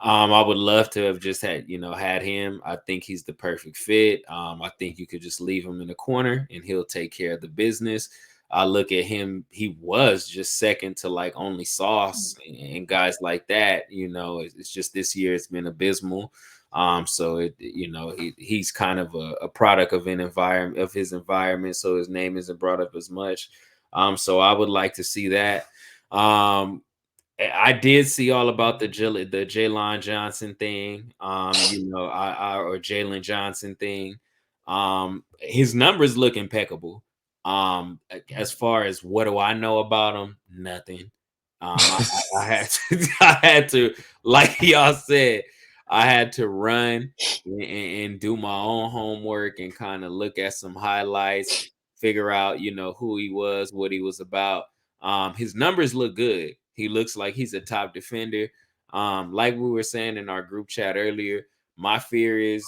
I would love to have just had him. I think he's the perfect fit. I think you could just leave him in the corner and he'll take care of the business. I look at him, he was just second to like only Sauce and guys like that. It's just this year it's been abysmal. So he's kind of a product of his environment, so his name isn't brought up as much. So I would like to see that. I did see all about the Jaylon Johnson thing, or Jalen Johnson thing. His numbers look impeccable. As far as what do I know about him? Nothing. I had to, like y'all said, I had to run and do my own homework and kind of look at some highlights, figure out, who he was, what he was about. His numbers look good. He looks like he's a top defender. Like we were saying in our group chat earlier, my fear is,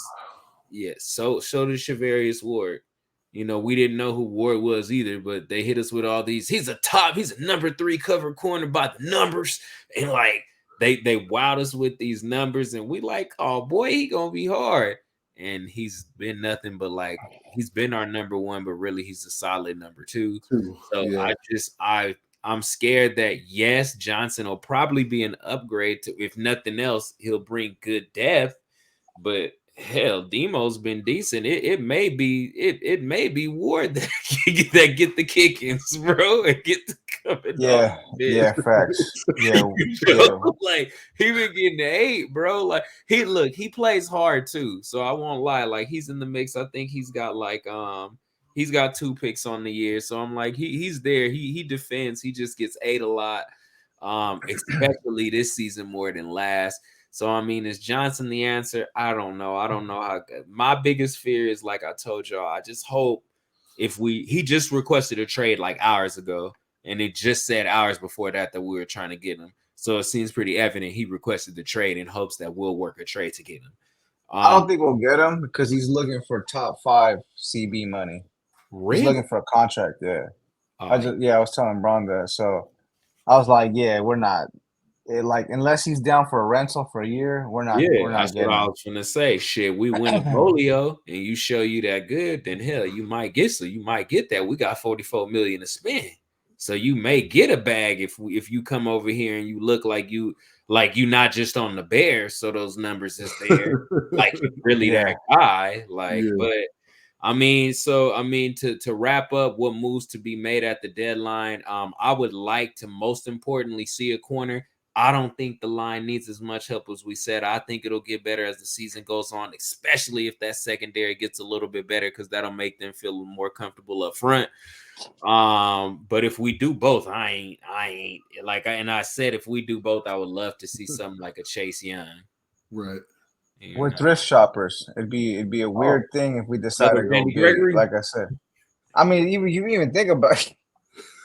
so did Charvarius Ward. We didn't know who Ward was either, but they hit us with all these. He's a number 3 cover corner by the numbers. And like they wowed us with these numbers, and we like, oh boy, he gonna be hard. And he's been nothing but like he's been our number 1, but really he's a solid number 2. So yeah. I'm scared that yes, Johnson will probably be an upgrade to, if nothing else, he'll bring good depth, but hell, Demo's been decent. It may be Ward that get the kick-ins, bro, and get the coming. Yeah, facts. Yeah, like he been getting the 8, bro. Like he plays hard too. So I won't lie, like he's in the mix. I think he's got like he's got 2 picks on the year. So I'm like he's there. He defends. He just gets 8 a lot, especially this season more than last. So, I mean, is Johnson the answer? I don't know. I don't know how good. My biggest fear is, like I told y'all, I just hope he just requested a trade like hours ago, and it just said hours before that we were trying to get him. So it seems pretty evident he requested the trade in hopes that we'll work a trade to get him. I don't think we'll get him because he's looking for top 5 CB money. Really? He's looking for a contract, yeah. I was telling Bron that. So I was like, yeah, we're not. Unless he's down for a rental for a year, we're not. Yeah, we're not that's what I was gonna say. Shit, we win a polio and you show you that good, then hell, you might get that. We got $44 million to spend, so you may get a bag if you come over here and you look like you not just on the Bears, so those numbers is there, like really that guy. But I mean, to wrap up what moves to be made at the deadline, I would like to most importantly see a corner. I don't think the line needs as much help as we said. I think it'll get better as the season goes on, especially if that secondary gets a little bit better, because that'll make them feel more comfortable up front. But if we do both, I said if we do both, I would love to see something like a Chase Young. Right. We're thrift shoppers. It'd be a weird thing if we decided to go big, like I said. I mean, you even think about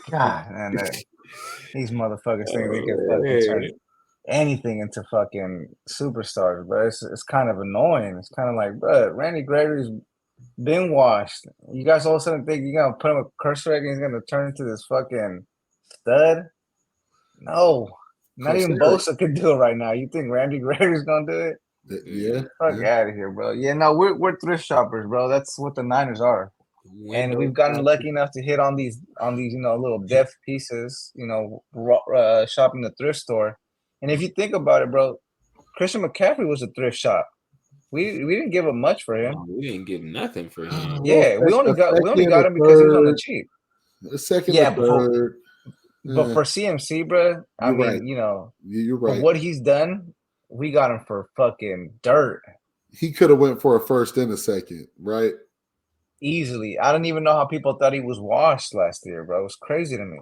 God, man. These motherfuckers think they can fucking turn anything into fucking superstars, bro. It's kind of annoying. It's kind of like, bro, Randy Gregory's been washed. You guys all of a sudden think you're gonna put him a curse rate and he's gonna turn into this fucking stud? No, not even Bosa could do it right now. You think Randy Gregory's gonna do it? Yeah, Fuck out of here, bro. Yeah, no, we're thrift shoppers, bro. That's what the Niners are. And we've gotten lucky enough to hit on these little depth pieces, shopping the thrift store. And if you think about it, bro, Christian McCaffrey was a thrift shop. We didn't give him much for him. We didn't give nothing for him. Yeah, we only got him because he was on the cheap. The second, third. But for CMC, bro, I mean, right. You're right. For what he's done, we got him for fucking dirt. He could have went for a first and a second, right? Easily. I don't even know how people thought he was washed last year, bro. It was crazy to me.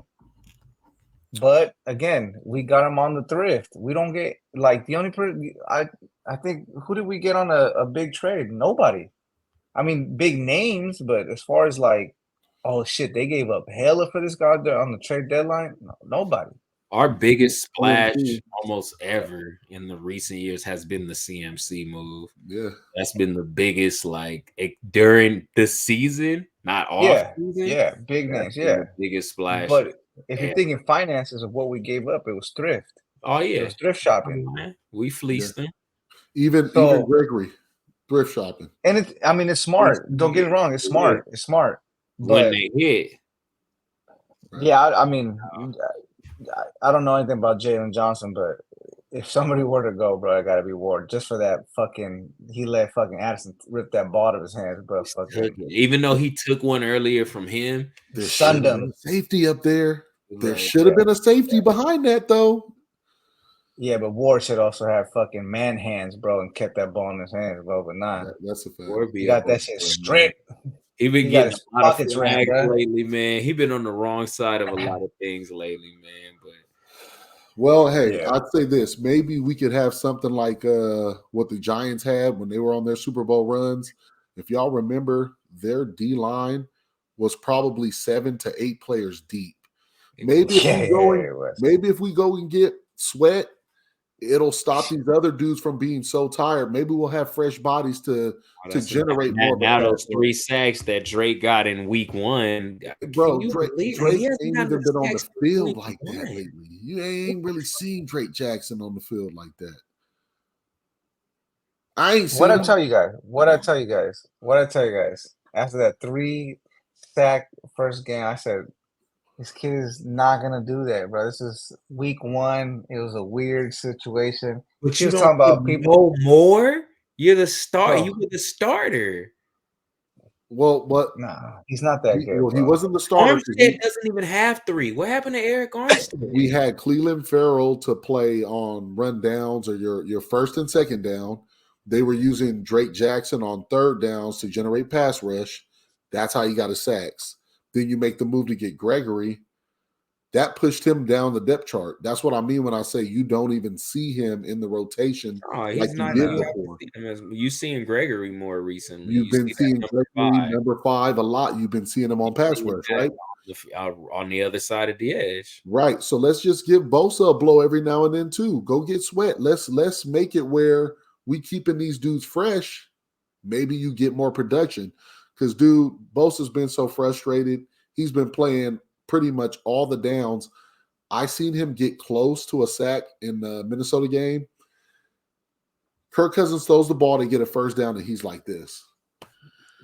But again, we got him on the thrift. We don't get like the only person I think who did we get on a big trade? Nobody. I mean, big names, but as far as like, oh shit, they gave up hella for this guy there on the trade deadline. No, nobody. Our biggest splash almost ever in the recent years has been the CMC move. Yeah. That's been the biggest, like during the season, not off season. Yeah, big names. Yeah. The biggest splash. But if you're thinking finances of what we gave up, it was thrift. Oh, yeah. It was thrift shopping. We fleeced them. Even Gregory, thrift shopping. And it's smart. Don't get me wrong. It's smart. It's smart. When they hit. Yeah, I don't know anything about Jalen Johnson, but if somebody were to go, bro, I gotta be Ward. Just for that he let fucking Addison rip that ball out of his hands, bro. Even though he took one earlier from him, there should have been a safety up there. There should have been a safety behind that, though. Yeah, but Ward should also have fucking man hands, bro, and kept that ball in his hands, bro. But nah, that's a fact. He got that shit strict. He been getting a lot of flags lately, man. He been on the wrong side of a lot of things lately, man. But well, hey, I'd say this: maybe we could have something like what the Giants had when they were on their Super Bowl runs. If y'all remember, their D line was probably 7 to 8 players deep. Maybe if we go and get Sweat, it'll stop these other dudes from being so tired. Maybe we'll have fresh bodies to generate more. Now those 3 sacks that Drake got in week 1, bro. Drake ain't even been on the field like that lately. You ain't really seen Drake Jackson on the field like that. I ain't seen what I tell you guys. After that 3-sack first game, I said, this kid is not gonna do that, bro. This is week 1. It was a weird situation. But you was talking about people more. You're the star. You were the starter. Well, but he's not that good. Well, he wasn't the starter. Armstead doesn't even have 3. What happened to Eric Armstead? We had Cleveland Farrell to play on run downs or your first and second down. They were using Drake Jackson on third downs to generate pass rush. That's how you got his sacks. Then you make the move to get Gregory. That pushed him down the depth chart. That's what I mean when I say you don't even see him in the rotation. Oh, he's not you seeing Gregory more recently. You've been seeing Gregory number 5 a lot. You've been seeing him on pass rush, right? On the other side of the edge. Right. So let's just give Bosa a blow every now and then too. Go get Sweat. Let's make it where we keeping these dudes fresh. Maybe you get more production. Because, dude, Bosa's been so frustrated. He's been playing pretty much all the downs. I seen him get close to a sack in the Minnesota game. Kirk Cousins throws the ball to get a first down, and he's like this.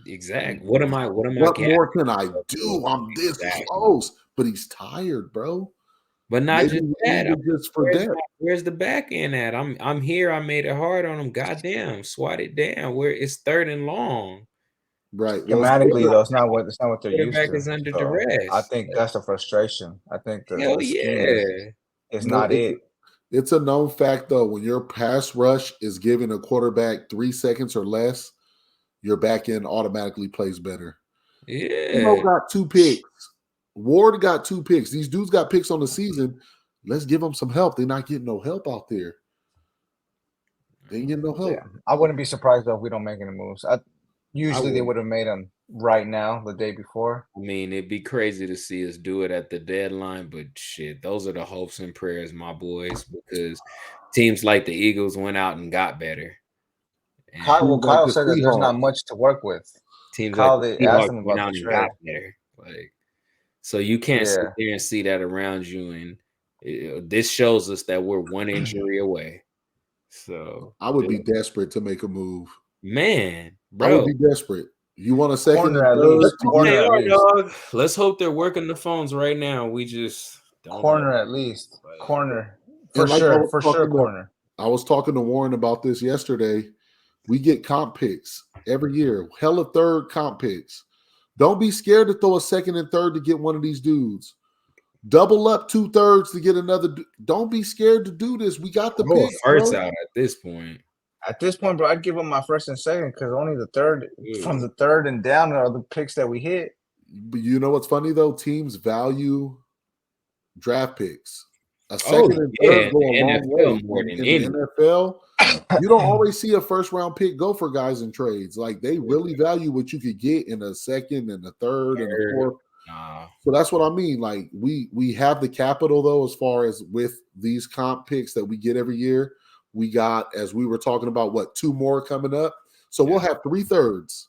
Exactly. What more can I do? I'm this close. But he's tired, bro. But not just that. Where's the back end at? I'm here. I made it hard on him. Goddamn. Swat it down. Where it's 3rd and long. Right. Schematically, though, it's not what they're used to. Is under duress. I think that's the frustration. I think it's not it. It's a known fact, though. When your pass rush is giving a quarterback 3 seconds or less, your back end automatically plays better. Yeah. Got 2 picks. Ward got 2 picks. These dudes got picks on the season. Let's give them some help. They're not getting no help out there. They ain't getting no help. Yeah. I wouldn't be surprised, though, if we don't make any moves. Usually they would have made them right now, the day before. I mean, it'd be crazy to see us do it at the deadline, but shit, those are the hopes and prayers, my boys, because teams like the Eagles went out and got better. And Kyle said that there's not much to work with. Teams Kyle, like they the asked Seahawks him went about out the and trade. got better. Like, so you can't sit Yeah. there and see that around you, and this shows us that we're one injury away. So I would be desperate to make a move. Man, I bro. would be desperate. You want a second Corner and at third? least. Let's hope Corner they at are, least. dog. Let's hope they're working the phones right now. We just don't Corner know. at least. Corner. And For like I sure. was For talking sure, to- corner. I was talking to Warren about this yesterday. We get comp picks every year. Hella third comp picks. Don't be scared to throw a second and third to get one of these dudes. Double up 2/3 to get another. Don't be scared to do this. We got the Throw a pick. first bro. out at this point. At this point, bro, I'd give him my first and second because only the third, from the third and down are the picks that we hit. But you know what's funny though? Teams value draft picks. A second and third go a long way. In the NFL, you don't always see a first round pick go for guys in trades. Like they really value what you could get in a second and a third and a fourth. So that's what I mean. Like we have the capital though, as far as with these comp picks that we get every year. We got, as we were talking about, what, 2 more coming up. So we'll have 3/3.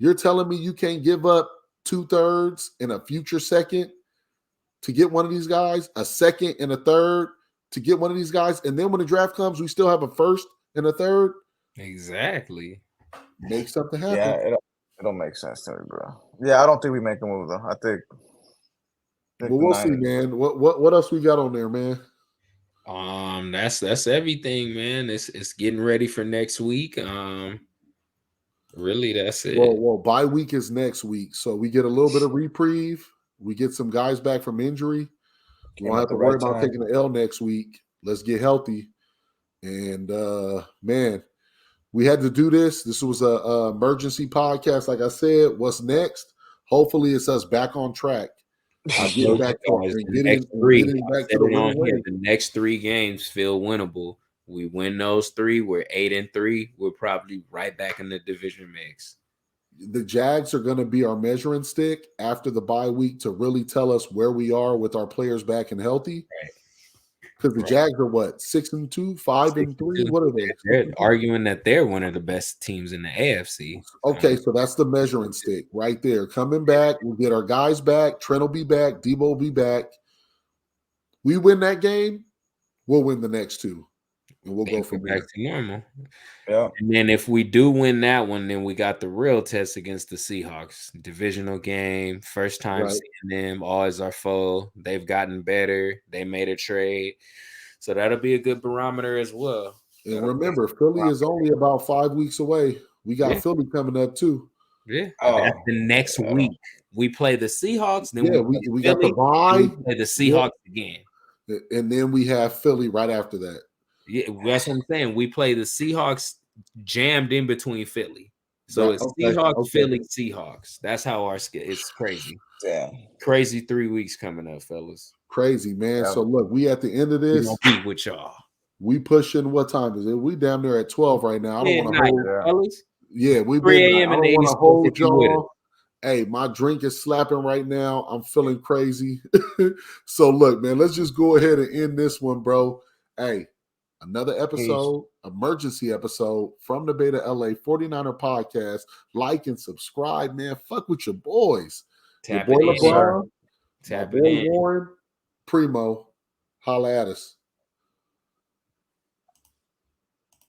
You're telling me you can't give up 2/3 in a future second to get one of these guys, a second and a third to get one of these guys, and then when the draft comes, we still have a first and a third? Exactly. Make something happen. Yeah, it don't make sense to me, bro. Yeah, I don't think we make a move though. I think well, we'll see, man. What else we got on there, man? That's everything, man. It's getting ready for next week. Really, that's it. Well, bye week is next week, so we get a little bit of reprieve. We get some guys back from injury. We don't have to worry about taking the L next week. Let's get healthy. And man, we had to do this. This was a emergency podcast. Like I said, what's next? Hopefully, it's us back on track. Getting back the next 3 games feel winnable. We win those 3. We're 8-3. We're probably right back in the division mix. The Jags are going to be our measuring stick after the bye week to really tell us where we are with our players back and healthy. Because the Jags are what, 6-2, 5-3? What are they? They're arguing that they're one of the best teams in the AFC. Okay, so that's the measuring stick right there. Coming back, we'll get our guys back. Trent will be back. Debo will be back. We win that game, we'll win the next 2. And we'll go from back to normal. Yeah. And then if we do win that one, then we got the real test against the Seahawks. Divisional game, first time seeing them, always our foe. They've gotten better. They made a trade. So that'll be a good barometer as well. And remember, Philly is only about 5 weeks away. We got Philly coming up too. Yeah. That's the next week. We play the Seahawks. Then we got the bye. We play the Seahawks again. And then we have Philly right after that. Yeah, that's what I'm saying. We play the Seahawks jammed in between Philly. So it's Seahawks, Philly, Seahawks. That's how our schedule. It's crazy. Damn. Crazy 3 weeks coming up, fellas. Crazy, man. Yeah. So look, we at the end of this. We gonna be with y'all. We pushing. What time is it? We down there at 12 right now. I don't want to hold. Fellas. Yeah, we've been. I don't want to hold y'all. Hey, my drink is slapping right now. I'm feeling crazy. So look, man, let's just go ahead and end this one, bro. Hey. Another episode, emergency episode from the Beta LA 49er podcast. Like and subscribe, man. Fuck with your boys. Your boy LeBron, my boy Warren, Primo. Holla at us.